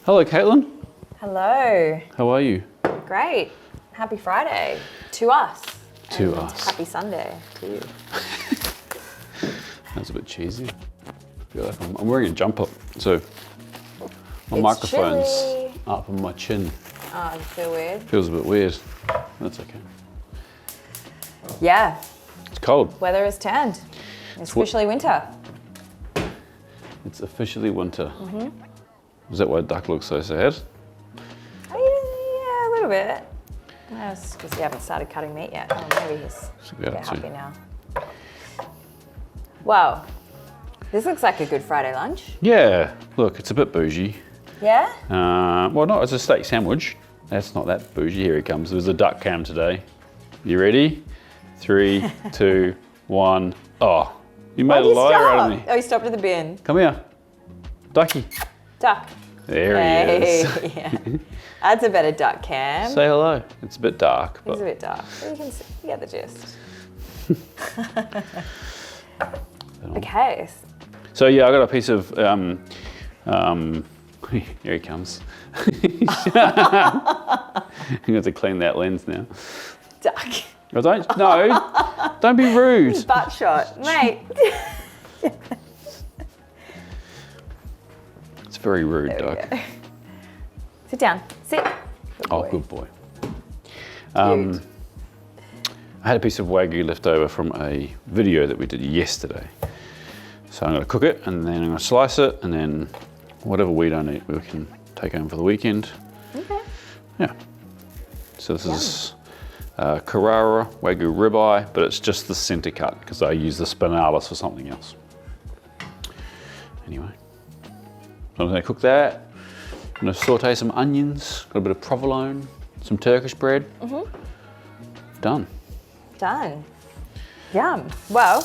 Hello, Katelyn. Hello. How are you? Great. Happy Friday to us. To and us. Happy Sunday to you. That's a bit cheesy. I feel like I'm wearing a jumper, so my It's microphone's chilly. up on my chin. Oh, I feel weird. Feels a bit weird. That's okay. Yeah, It's cold. weather has turned. It's officially winter. It's officially winter. Is that why Duck looks so sad? Yeah, a little bit. That's because you haven't started cutting meat yet. Oh, maybe he's Should be able to. happy now. Wow, this looks like a good Friday lunch. Yeah, look, it's a bit bougie. Yeah? Well, no, it's a steak sandwich. That's not that bougie. Here it comes. There's a duck cam today. You ready? 3, 2, 1. Oh, you made a liar out of me. Oh, you stopped at the bin. Come here. Ducky. Duck. There he is. Yeah. That's a better duck cam. Say hello. It's a bit dark, It's a but bit dark, but you can see, you get the gist. Okay. so yeah, I got a piece of here he comes. You have to clean that lens now. Duck. Oh, don't be rude. Butt shot, mate. It's very rude, There we Duck. go. Sit down. Sit. Good boy. I had a piece of Wagyu left over from a video that we did yesterday. So I'm going to cook it and then I'm going to slice it and then whatever we don't eat we can take home for the weekend. Okay. Yeah. So this is Carrara Wagyu ribeye, but it's just the center cut because I use the spinalis for something else. Anyway, so I'm going to cook that. I'm going to saute some onions, got a bit of provolone, some Turkish bread. Done. Done. Yum. Well,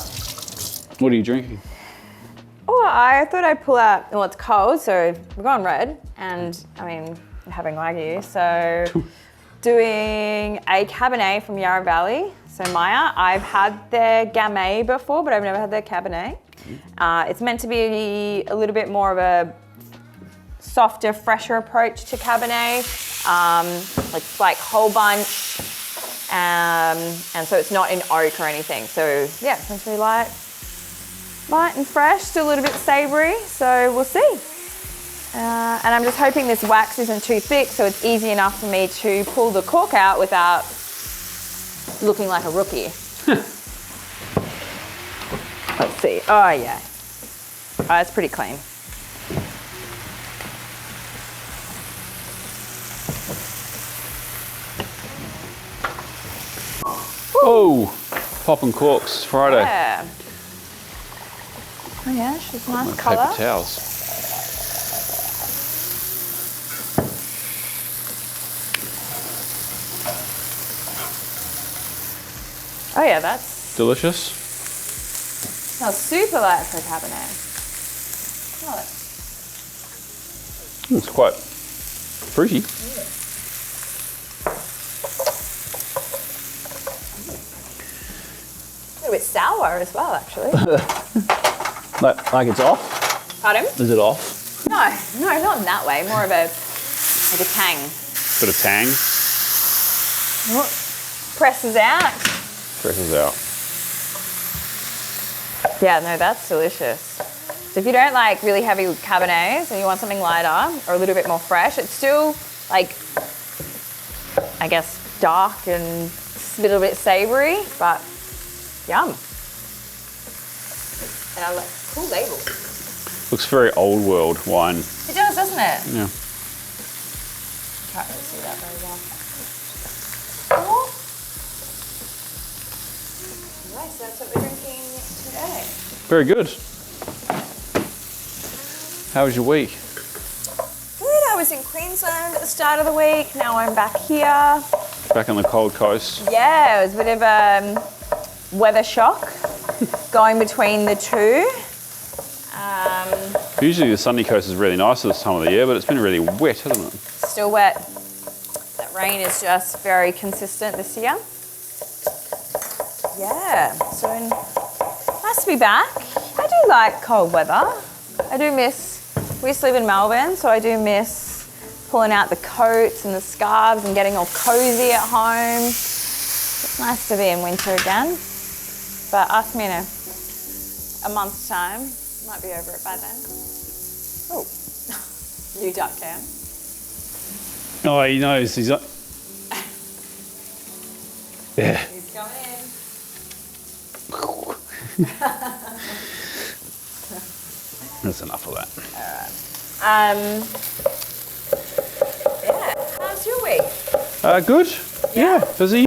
What are you drinking? oh, I thought I'd pull out, well, it's cold, so we're going red. And I mean, we're having Wagyu. So doing a Cabernet from Yarra Valley. So Maya, I've had their Gamay before, but I've never had their Cabernet. It's meant to be a little bit more of a softer, fresher approach to Cabernet, like whole bunch, and so it's not in oak or anything. So yeah, it's meant to be light and fresh, still a little bit savory. So we'll see. And I'm just hoping this wax isn't too thick, so it's easy enough for me to pull the cork out without looking like a rookie. Let's see. Oh yeah, it's pretty clean. Oh, popping corks, it's Friday. Yeah. Oh yeah, she's nice My colour. paper towels. Oh yeah, that's Delicious. smells super light for a Cabernet. Smell it. It's quite fruity. A little bit sour as well, actually. Like it's off? Pardon? Is it off? No, not in that way. More of a tang. Bit of tang. Presses out. Presses out. Yeah, no, that's delicious. So if you don't like really heavy Cabernets and you want something lighter or a little bit more fresh, it's still like, I guess, dark and a little bit savory, but yum. And I like, cool label. Looks very old world wine. It does, doesn't it? Yeah. Can't really see that very well. Oh. Right, so that's what we're drinking today. Very good. How was your week? Good, I was in Queensland at the start of the week. Now I'm back here. Back on the cold coast. Yeah, it was a bit of a weather shock going between the two. Usually the sunny coast is really nice this time of the year, but it's been really wet, hasn't it? Still wet. That rain is just very consistent this year. Yeah, so nice to be back. I do like cold weather. I do miss, we used to live in Melbourne, so I do miss pulling out the coats and the scarves and getting all cozy at home. It's nice to be in winter again. But ask me in a month's time, might be over it by then. Oh, new duck cam. Oh, he knows. He's like, yeah. He's coming in. That's enough of that. Yeah, how's your week? Good. Yeah, busy.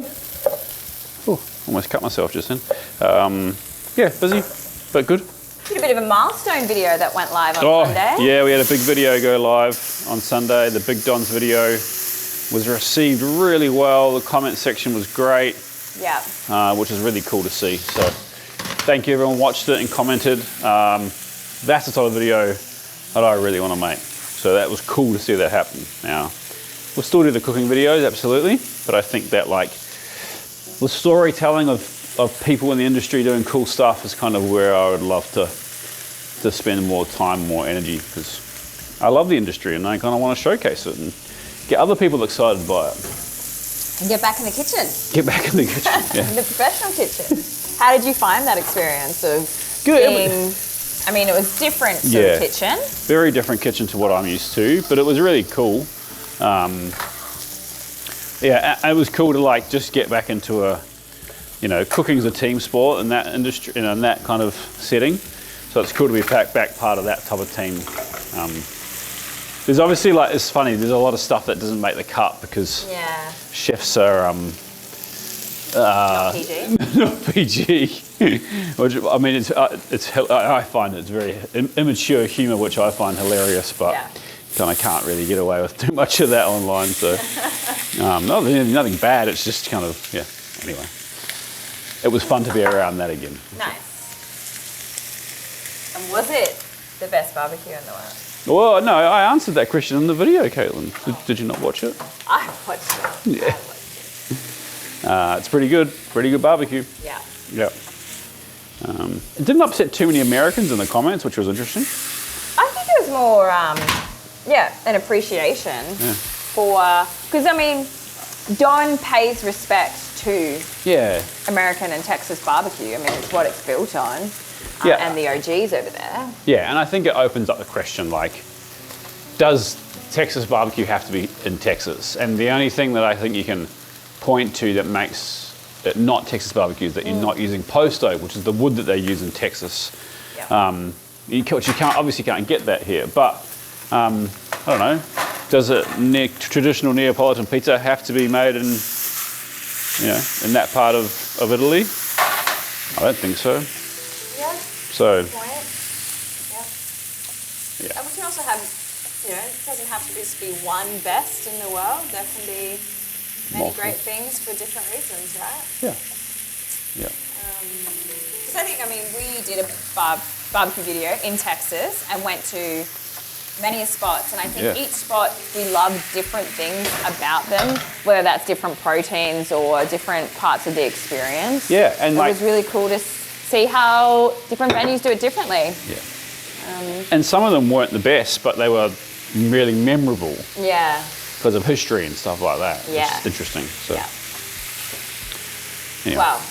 Oh, almost cut myself just then. Yeah, busy, but good. Did a bit of a milestone video that went live on Sunday. Yeah, we had a big video go live on Sunday. The Big Don's video was received really well. The comment section was great. Yeah. Which is really cool to see. So thank you everyone watched it and commented. That's the type of video that I really want to make. So that was cool to see that happen. Now, we'll still do the cooking videos, absolutely. But I think that like the storytelling of people in the industry doing cool stuff is kind of where I would love to spend more time, more energy, because I love the industry and I kind of want to showcase it and get other people excited by it. And get back in the kitchen. Get back in the kitchen, yeah. In the professional kitchen. How did you find that experience of being, I mean, it was different sort of kitchen. Very different kitchen to what I'm used to, but it was really cool. Yeah, it was cool to like just get back into a, you know, cooking's a team sport in that industry, you know, in that kind of setting. So it's cool to be back part of that type of team. There's obviously like, it's funny, there's a lot of stuff that doesn't make the cut because chefs are not PG. not PG. Which, I mean, I find it's very immature humour, which I find hilarious, but kind of can't really get away with too much of that online. So nothing bad. It's just kind of Anyway, it was fun to be around that again. Nice. And was it the best barbecue in the world? Well, no, I answered that question in the video, Katelyn. Did you not watch it? I watched it. Yeah. It's pretty good barbecue. Yeah. Yeah. It didn't upset too many Americans in the comments, which was interesting. I think it was more, an appreciation for, because I mean, Don pays respect to American and Texas barbecue. I mean, it's what it's built on. And the OGs over there. Yeah, and I think it opens up the question, like, does Texas barbecue have to be in Texas? And the only thing that I think you can point to that makes it not Texas barbecue is that you're not using posto, which is the wood that they use in Texas. You obviously can't get that here, but I don't know. Does a traditional Neapolitan pizza have to be made in, in that part of Italy? I don't think so. So, and we can also have, it doesn't have to just be one best in the world. There can be many great things for different reasons, right? Yeah. Because I think, we did a barbecue video in Texas and went to many spots, and I think each spot we loved different things about them, whether that's different proteins or different parts of the experience. Yeah, and it was really cool to see how different venues do it differently. Yeah. And some of them weren't the best, but they were really memorable. Yeah. Because of history and stuff like that. Yeah. It's interesting. So. Yeah. Well,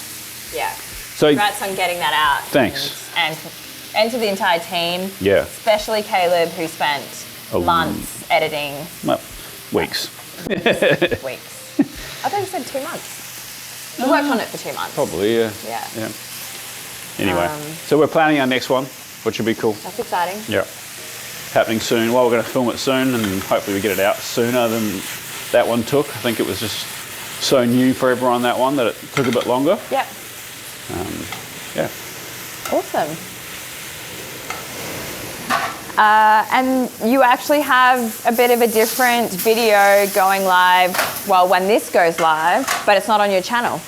So congrats on getting that out. Thanks. And to the entire team. Yeah. Especially Caleb, who spent months editing. Well, weeks. Weeks. I thought you said 2 months. You worked on it for 2 months. Probably, yeah. Anyway, so we're planning our next one, which will be cool. That's exciting. Yeah. Happening soon. Well, we're going to film it soon and hopefully we get it out sooner than that one took. I think it was just so new for everyone, that one, that it took a bit longer. Yeah. Awesome. And you actually have a bit of a different video going live, well, when this goes live, but it's not on your channel.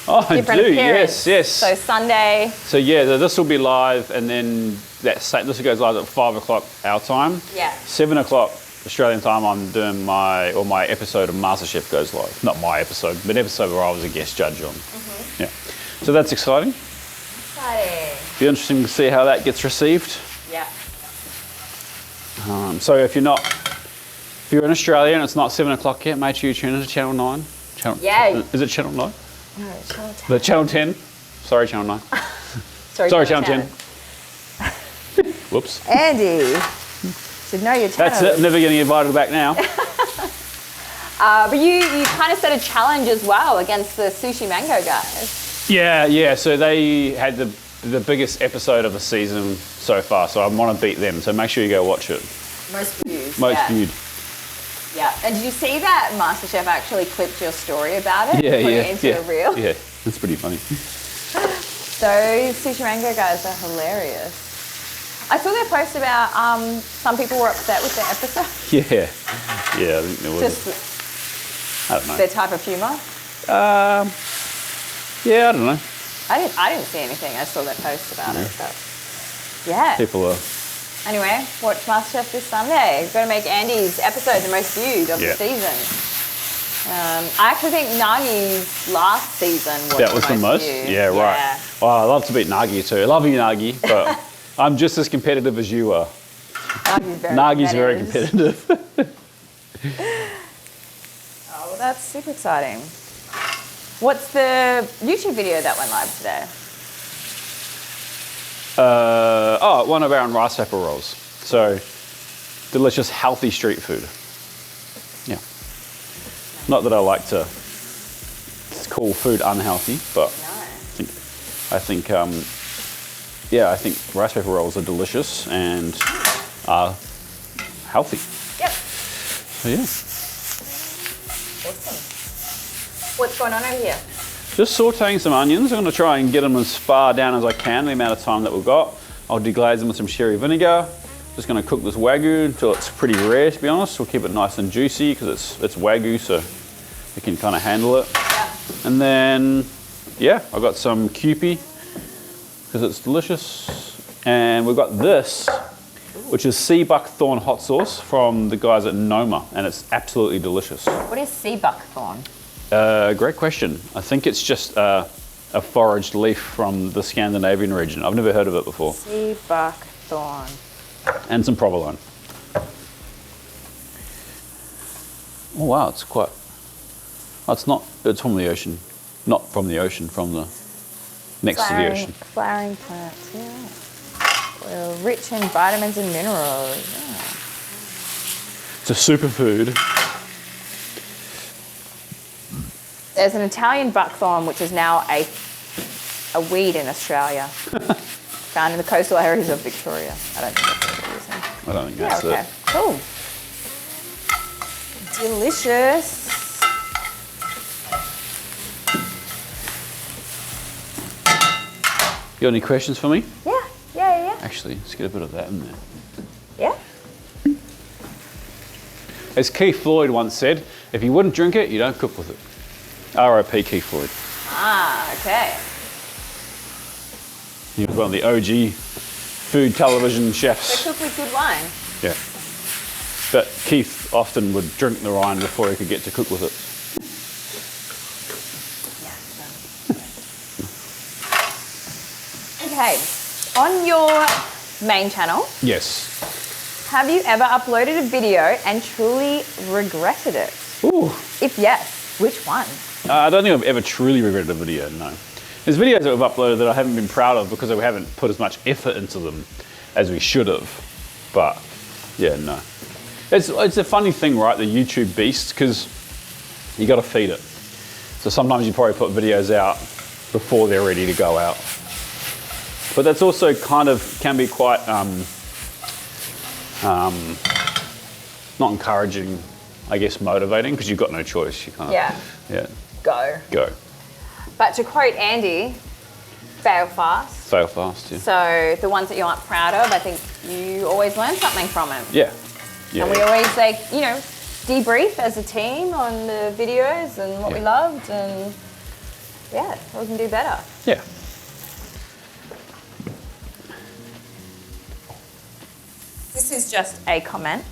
Oh, I do, yes. So Sunday. So this will be live, and then this goes live at 5 o'clock our time. Yeah. 7 o'clock Australian time, I'm doing my episode of MasterChef goes live. Not my episode, but an episode where I was a guest judge on. Yeah. So that's exciting. Be interesting to see how that gets received. Yeah. So if you're not If you're in Australia and it's not 7 o'clock yet, make sure you tune into Channel 9. Yeah. Is it Channel 9? No, Channel 10. The Channel 10. Sorry, Channel 9. Sorry, Channel 10. Whoops. Andy, should know your channel. That's it. I'm never getting invited back now. But you kind of set a challenge as well against the Sushi Mango guys. Yeah. So they had the biggest episode of the season so far, so I want to beat them. So make sure you go watch it. Most views. Most viewed. Yeah. And did you see that MasterChef actually clipped your story about it? Yeah. Put it into a reel? Yeah, that's pretty funny. Those Sushi Mango guys are hilarious. I saw their post about some people were upset with their episode. Yeah, I think there was. Just I don't know. their type of humour. Yeah, I don't know. I didn't see anything. I saw that post about it. But yeah. People are. Anyway, watch MasterChef this Sunday. You've got to make Andy's episode the most viewed of the season. I actually think Nagi's last season was the most. viewed. Yeah, right. Well, I love to beat Nagi too. I love you, Nagi, but I'm just as competitive as you are. Nagi's very competitive. Oh, well, that's super exciting. What's the YouTube video that went live today? One of our own rice paper rolls. So, delicious, healthy street food. Yeah. Not that I like to call food unhealthy, but I think rice paper rolls are delicious and are healthy. Yep. So yeah. Awesome. What's going on over here? Just sauteing some onions. I'm going to try and get them as far down as I can, the amount of time that we've got. I'll deglaze them with some sherry vinegar. Just going to cook this Wagyu until it's pretty rare, to be honest. We'll keep it nice and juicy because it's Wagyu, so it can kind of handle it. Yeah. And then, yeah, I've got some Kewpie because it's delicious. And we've got this, which is sea buckthorn hot sauce from the guys at Noma, and it's absolutely delicious. What is sea buckthorn? Great question. I think it's just a foraged leaf from the Scandinavian region. I've never heard of it before. Sea buckthorn. And some provolone. Oh wow, it's quite. Oh, it's from the ocean. Not from the ocean, from the next to the ocean. Flowering plants, yeah. Well, rich in vitamins and minerals. Yeah. It's a superfood. There's an Italian buckthorn, which is now a weed in Australia, found in the coastal areas of Victoria. I don't think that's what it is. I don't think that's it. Cool. Delicious. You got any questions for me? Yeah. Actually, let's get a bit of that in there. Yeah? As Keith Floyd once said, if you wouldn't drink it, you don't cook with it. R.I.P. Keith Floyd. Ah, okay. He was one of the OG food television chefs. So cook with good wine. Yeah. But Keith often would drink the wine before he could get to cook with it. Yeah. Okay. On your main channel, Yes. have you ever uploaded a video and truly regretted it? Ooh. If yes, which one? I don't think I've ever truly regretted a video, no. There's videos that we've uploaded that I haven't been proud of because we haven't put as much effort into them as we should have. But, yeah, no. It's a funny thing, right, the YouTube beast, because you got to feed it. So sometimes you probably put videos out before they're ready to go out. But that's also kind of, can be quite, not encouraging, I guess motivating, because you've got no choice. You can't. Yeah. Go. But to quote Andy, fail fast. Fail fast, yeah. So the ones that you aren't proud of, I think you always learn something from them. Yeah. And we always debrief as a team on the videos and what we loved and what we can do better. Yeah. This is just a comment.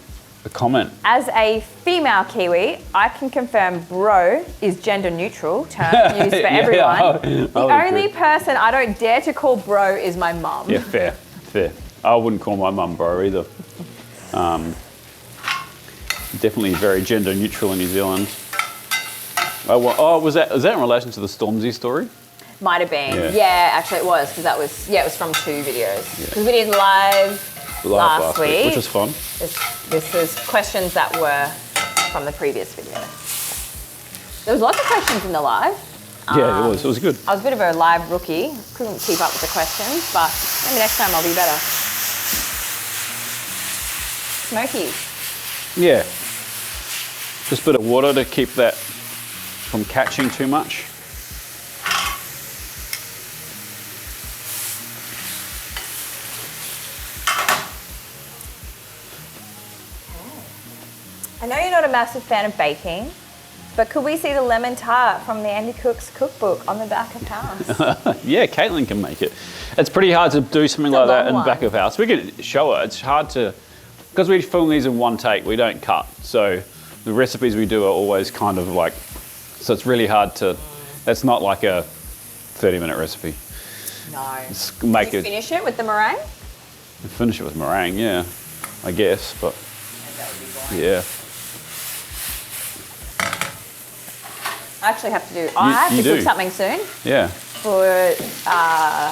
A comment. As a female Kiwi, I can confirm bro is gender neutral term used for everyone. The only person I don't dare to call bro is my mum. Yeah, fair. I wouldn't call my mum bro either. Definitely very gender neutral in New Zealand. Was that in relation to the Stormzy story? Might have been. Yeah, actually it was, because it was from 2 videos. Because we did live last week, which was fun. This was questions that were from the previous video. There was lots of questions in the live. Yeah, it was good. I was a bit of a live rookie. Couldn't keep up with the questions, but maybe next time I'll be better. Smoky. Yeah. Just a bit of water to keep that from catching too much. I know you're not a massive fan of baking, but could we see the lemon tart from the Andy Cook's cookbook on the back of house? Yeah, Katelyn can make it. It's pretty hard to do something like that in the back of house. We could show her. It's hard to, because we film these in one take, we don't cut. So the recipes we do are always kind of like, so it's really hard to, it's not like a 30-minute recipe. No. Make Did you finish it with the meringue? Finish it with meringue, yeah, I guess, but That would be boring. yeah. I actually have to do, I have to cook something soon Yeah. for the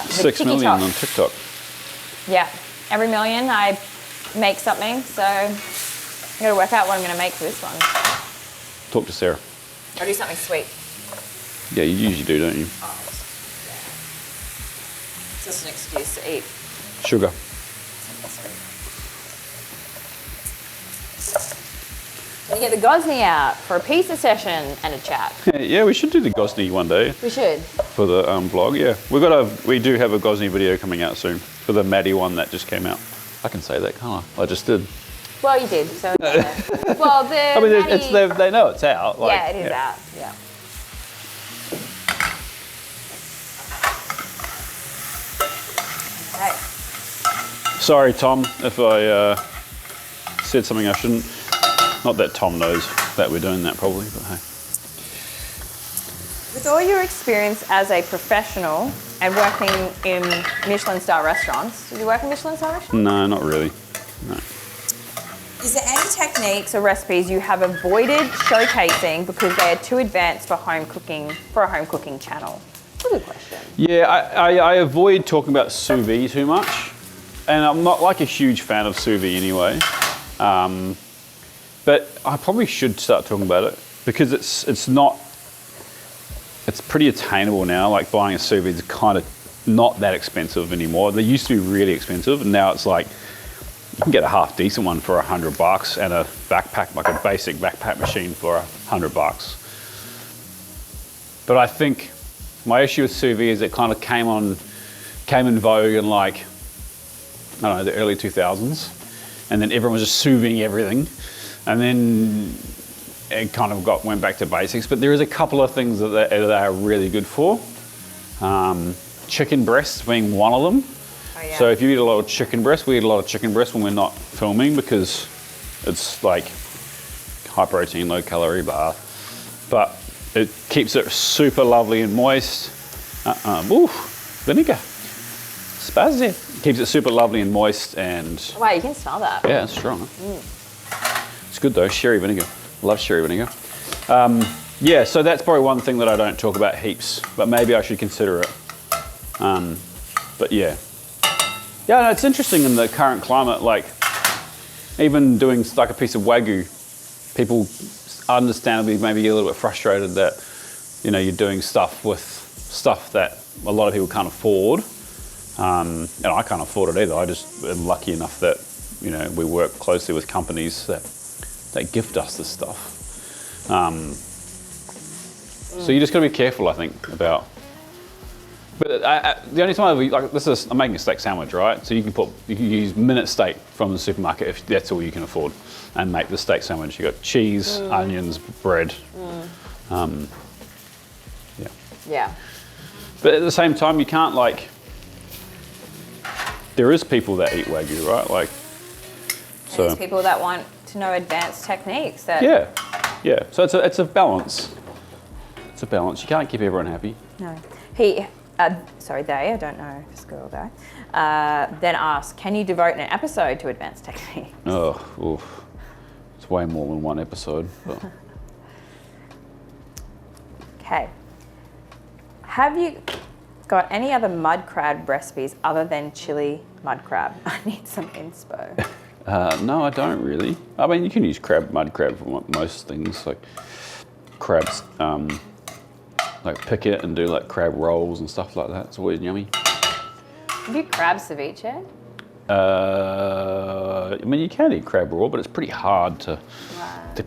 6 million TikTok. on TikTok. Yeah, every million I make something, so I gotta work out what I'm gonna make for this one. Talk to Sarah. I'll do something sweet. Yeah, you usually do, don't you? Oh, yeah. It's just an excuse to eat. Sugar. Can you get the Gosney out for a pizza session and a chat? Yeah, we should do the Gosney one day We should. for the vlog. Yeah, we do have a Gosney video coming out soon for the Maddie one that just came out. I can say that, can't I? I just did. Well, you did, so it's there. Well, the I mean, Maddie- they know it's out. Like, yeah, it is out, yeah. Okay. Sorry, Tom, if I said something I shouldn't. Not that Tom knows that we're doing that probably, but hey. With all your experience as a professional and working in Michelin-star restaurants, did you work in Michelin-star restaurants? No, not really. No. Is there any techniques or recipes you have avoided showcasing because they are too advanced for home cooking, for a home cooking channel? That's a good question. Yeah, I avoid talking about sous vide too much, and I'm not like a huge fan of sous vide anyway. But I probably should start talking about it because it's pretty attainable now. Like buying a sous vide is kind of not that expensive anymore. They used to be really expensive, and now it's like you can get a half decent one for $100 and a backpack, like a basic backpack machine for $100. But I think my issue with sous vide is it kind of came in vogue in like, I don't know, the early 2000s, and then everyone was just sous vide everything. And then it kind of went back to basics, but there is a couple of things that they are really good for. Chicken breasts being one of them. Oh, yeah. So if you eat a lot of chicken breast, we eat a lot of chicken breast when we're not filming because it's like high protein, low calorie bar. But it keeps it super lovely and moist. Vinegar. Spazzy. Keeps it super lovely and moist and... Wow, you can smell that. Yeah, it's strong. It's good though, sherry vinegar. Love sherry vinegar. Yeah, so that's probably one thing that I don't talk about heaps, but maybe I should consider it. But yeah. Yeah, no, it's interesting in the current climate, like even doing like a piece of Wagyu, people understandably maybe get a little bit frustrated that, you know, you're doing stuff with stuff that a lot of people can't afford. And I can't afford it either. I just am lucky enough that, you know, we work closely with companies that gift us this stuff. So you just got to be careful, I think, about. But the only time I'm making a steak sandwich, right? So you can use minute steak from the supermarket if that's all you can afford, and make the steak sandwich. You got cheese, onions, bread. Yeah. Yeah. But at the same time, you can't like. There is people that eat Wagyu, right? Like. So. There's people that want to know advanced techniques. That. Yeah. So it's a balance. It's a balance. You can't keep everyone happy. No. They, I don't know if it's a girl or guy, then asked, can you devote an episode to advanced technique? Oh, oof. It's way more than one episode. But. Okay. Have you got any other mud crab recipes other than chili mud crab? I need some inspo. No, I don't really. I mean, you can use mud crab for most things, like crabs. Like pick it and do like crab rolls and stuff like that. It's always yummy. Do you crab ceviche? I mean, you can eat crab raw, but it's pretty hard to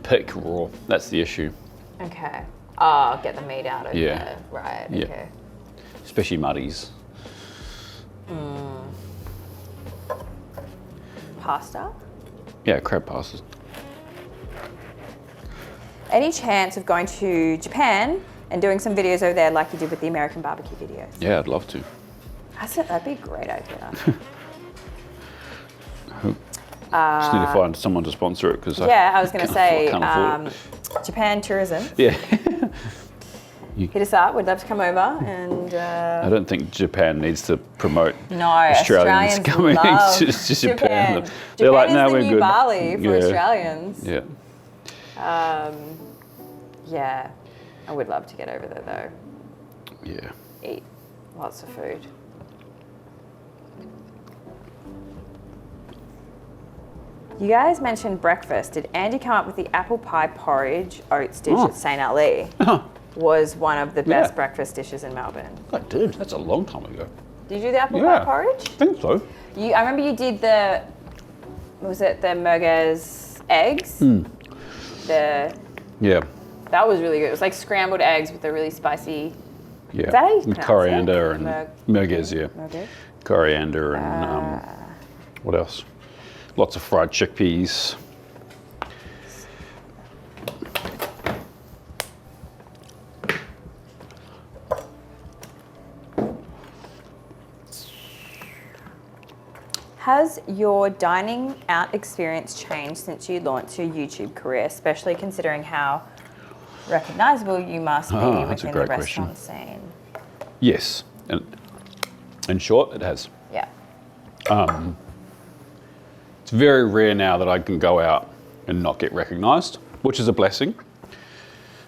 pick raw. That's the issue. Okay. Oh, get the meat out of it. Right, yeah. Okay. Especially muddies. Pasta? Yeah, crab pastas. Any chance of going to Japan and doing some videos over there like you did with the American barbecue videos? Yeah, I'd love to. That'd be a great idea. Just need to find someone to sponsor it because I was going to say can't afford it. Japan tourism. Yeah. Hit us up. We'd love to come over and. I don't think Japan needs to promote Australians coming love to Japan. They're Japan like, is no, the we're new good. Bali for Australians. Yeah. Yeah, I would love to get over there though. Yeah. Eat lots of food. You guys mentioned breakfast. Did Andy come up with the apple pie porridge oats dish at St. Ali? Was one of the best breakfast dishes in Melbourne. I did. That's a long time ago. Did you do the apple pie porridge? I think so. I remember you did the merguez eggs? That was really good. It was like scrambled eggs with a really spicy. Yeah. Is that how you pronounce coriander it? and merguez, yeah. Merguez? Coriander and what else? Lots of fried chickpeas. Has your dining out experience changed since you launched your YouTube career, especially considering how recognizable you must be within the restaurant scene? Yes. In short, it has. Yeah. It's very rare now that I can go out and not get recognised, which is a blessing.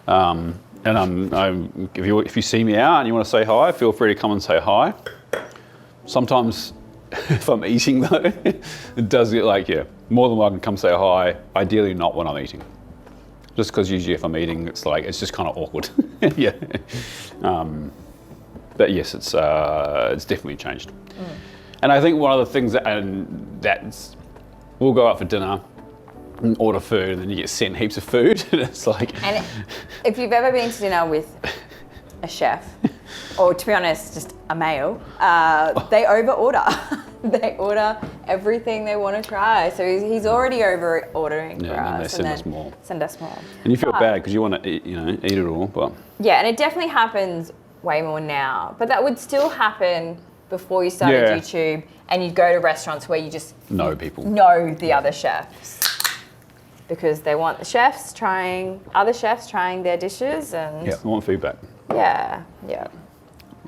And if you see me out and you want to say hi, feel free to come and say hi. Sometimes, if I'm eating though, it does get more than welcome to come say hi. Ideally, not when I'm eating, just because usually if I'm eating, it's just kind of awkward. Yeah. But yes, it's definitely changed. And I think one of the things that's we'll go out for dinner and order food, and then you get sent heaps of food, and it's like. And if you've ever been to dinner with a chef, or to be honest, just a Mayo, they over-order. They order everything they want to try. So he's already over-ordering for us. And then send us more. And you feel bad because you want to eat it all, but. Yeah, and it definitely happens way more now. But that would still happen before you started YouTube, and you'd go to restaurants where you just know people. Know the other chefs. Because they want other chefs trying their dishes and. Yeah, I want feedback. Yeah. You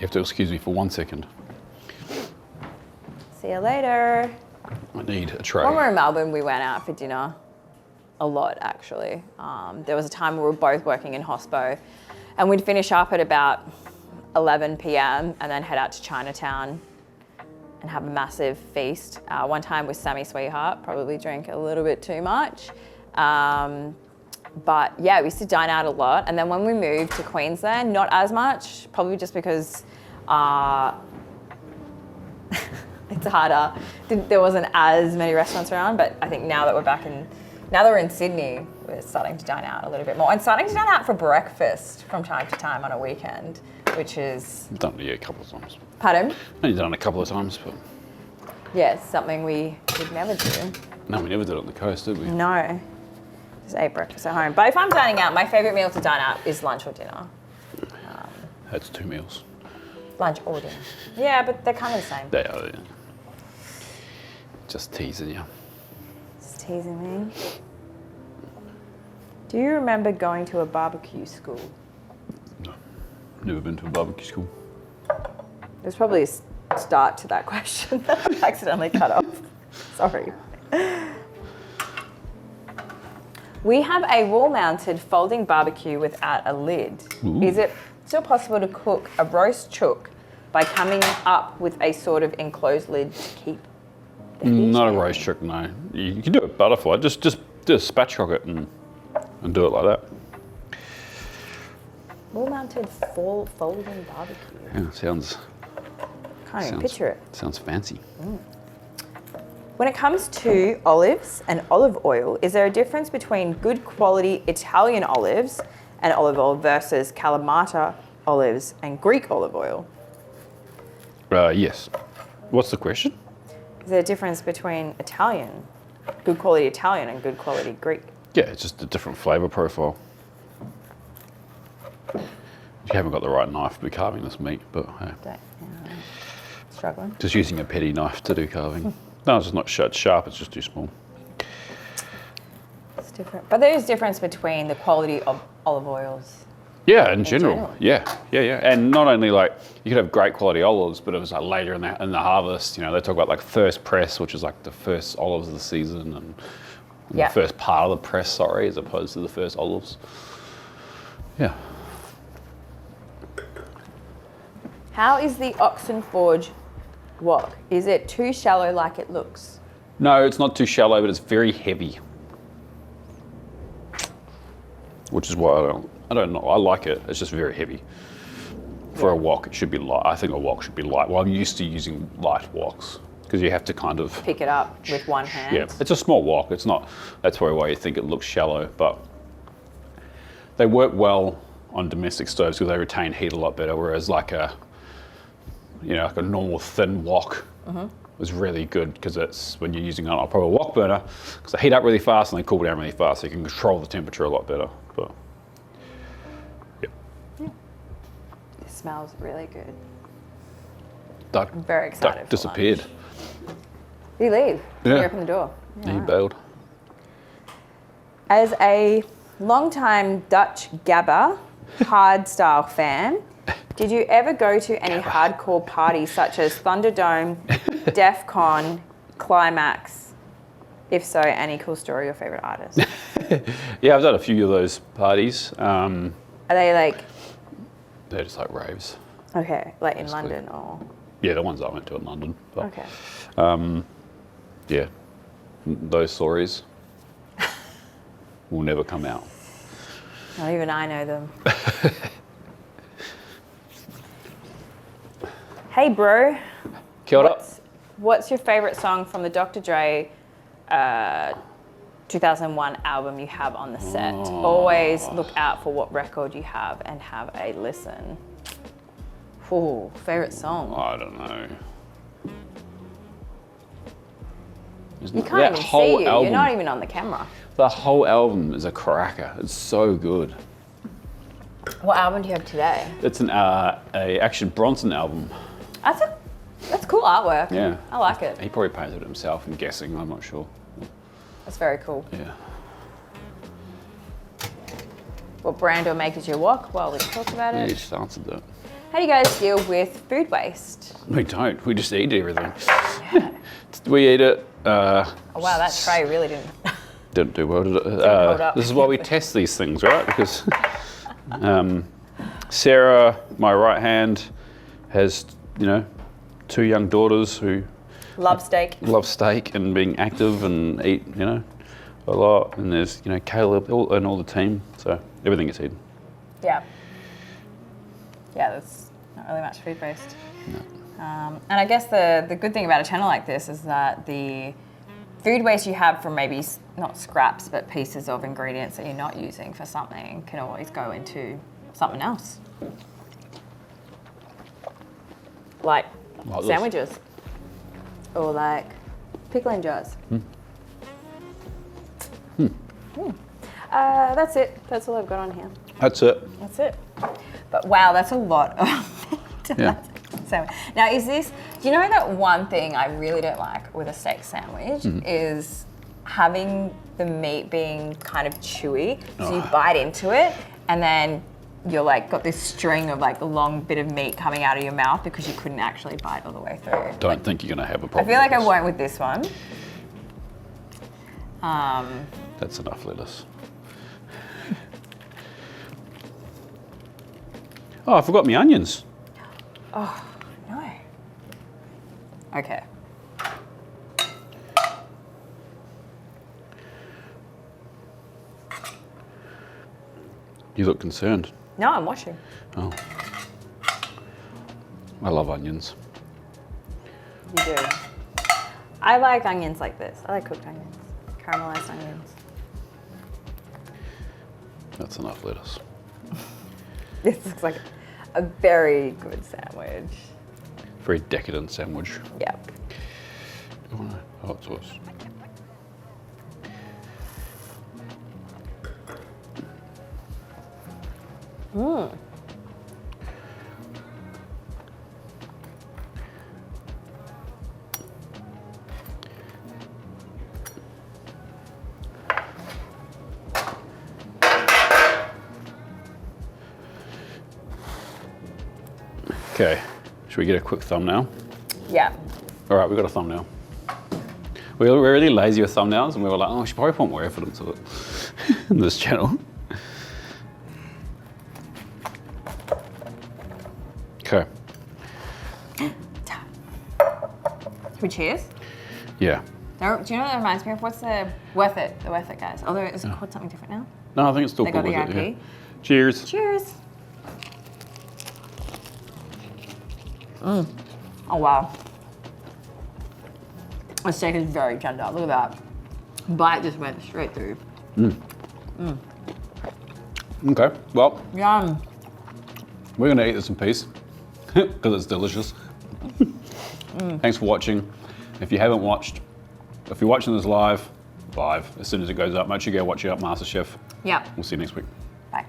have to excuse me for 1 second. See you later. I need a tray. When we were in Melbourne, we went out for dinner a lot, actually. There was a time we were both working in hospo, and we'd finish up at about 11 p.m. and then head out to Chinatown and have a massive feast. One time with Sammy Sweetheart, probably drank a little bit too much. But yeah, we used to dine out a lot. And then when we moved to Queensland, not as much, probably just because it's harder. There wasn't as many restaurants around, but I think now that we're in Sydney, we're starting to dine out a little bit more and starting to dine out for breakfast from time to time on a weekend, which is... I've done it a couple of times. Pardon? I've done it a couple of times, but... Yeah, it's something we would never do. No, we never did it on the coast, did we? No. Just ate breakfast at home. But if I'm dining out, my favourite meal to dine out is lunch or dinner. That's 2 meals. Lunch or dinner. Yeah, but they're kind of the same. They are, yeah. Just teasing you. Just teasing me. Do you remember going to a barbecue school? No, never been to a barbecue school. There's probably a start to that question that I accidentally cut off. Sorry. We have a wall-mounted folding barbecue without a lid. Ooh. Is it still possible to cook a roast chook by coming up with a sort of enclosed lid to keep the heat Not a in? roast chook, no. You can do a butterfly. Just do a spatchcock it and do it like that. Wall-mounted folding barbecue. Yeah, sounds Can't even picture it. Sounds fancy. When it comes to olives and olive oil, is there a difference between good quality Italian olives and olive oil versus Kalamata olives and Greek olive oil? Yes. What's the question? Is there a difference between good quality Italian and good quality Greek? Yeah, it's just a different flavour profile. You haven't got the right knife to be carving this meat, but Struggling. just using a petty knife to do carving. No, it's just not sharp, it's just too small. It's different. But there is difference between the quality of olive oils. Yeah, in general. Yeah. And not only like, you could have great quality olives, but it was like later in the harvest, you know, they talk about like first press, which is like the first olives of the season, and the first part of the press, sorry, as opposed to the first olives. Yeah. How is the Oxen Forge wok? Is it too shallow like it looks? No, it's not too shallow, but it's very heavy. Which is why I don't know. I like it. It's just very heavy. For a wok, it should be light. I think a wok should be light. Well, I'm used to using light woks because you have to kind of pick it up with one hand. Yeah, it's a small wok. It's not. That's probably why you think it looks shallow, but they work well on domestic stoves because they retain heat a lot better. Whereas like a normal thin wok is really good because it's when you're using a proper wok burner because they heat up really fast and they cool down really fast, so you can control the temperature a lot better. But It smells really good. Duck, I'm very excited. Duck for disappeared. lunch. Did he leave? Yeah. He opened the door. He bailed. As a long-time Dutch Gabba hard-style fan, did you ever go to any hardcore parties such as Thunderdome, Def Con, Climax? If so, any cool story or favourite artist? Yeah, I've done a few of those parties. Are they like... They're just like raves. Okay, like in Basically. London or... Yeah, the ones I went to in London. But, Okay. yeah, those stories will never come out. Not even I know them. Hey bro. Kia ora. What's your favourite song from the Dr. Dre 2001 album you have on the set? Always look out for what record you have and have a listen. Ooh, favourite song? I don't know. You can't even see you. You're not even on the camera. The whole album is a cracker. It's so good. What album do you have today? It's an Action Bronson album. That's cool artwork. Yeah. I like it. He probably painted it himself, I'm guessing. I'm not sure. That's very cool. Yeah. What brand or make is your wok? Well, we talked about Yeah, it. you just answered that. How do you guys deal with food waste? We don't. We just eat everything. We eat it. Oh, wow, that tray really Didn't do well, did it? hold up. This is why we test these things, right? Because Sarah, my right hand, has, 2 young daughters who love steak. love steak and being active and eat, a lot. And there's, Caleb and all the team. So everything gets eaten. Yeah. Yeah, that's not really much food waste. No. And I guess the good thing about a channel like this is that the food waste you have from maybe not scraps, but pieces of ingredients that you're not using for something can always go into something else. Like Like this. sandwiches. Or like pickling jars. That's it. That's all I've got on here. That's it. That's it. But wow, that's a lot of meat. Yeah. Sandwich. Now, do you know that one thing I really don't like with a steak sandwich is having the meat being kind of chewy. So you bite into it and then you're like got this string of like a long bit of meat coming out of your mouth because you couldn't actually bite all the way through. Don't think you're going to have a I problem. feel like I with won't with this one. this. That's enough lettuce. Oh, I forgot my onions. Oh, no. Okay. You look concerned. No, I'm watching. Oh. I love onions. You do. I like onions like this. I like cooked onions. Caramelized onions. That's enough lettuce. This looks like a very good sandwich. Very decadent sandwich. Yep. Oh, no. Hot sauce. Mmm. Okay, should we get a quick thumbnail? Yeah. All right, we've got a thumbnail. We're really lazy with thumbnails, and we were like, oh, we should probably put more effort into it in this channel. Okay. Should we cheers? Yeah. Do you know what that reminds me of? What's the Worth It? The Worth It guys. Although, is it called something different now? No, I think it's still They cool got the with it. IP. Yeah. Cheers. Cheers. Oh, wow. The steak is very tender. Look at that. Bite just went straight through. Okay, well, Yum. we're gonna eat this in peace because it's delicious. Thanks for watching. If you haven't watched, if you're watching this live, as soon as it goes up, make sure you go watch it up MasterChef. Yep. We'll see you next week. Bye.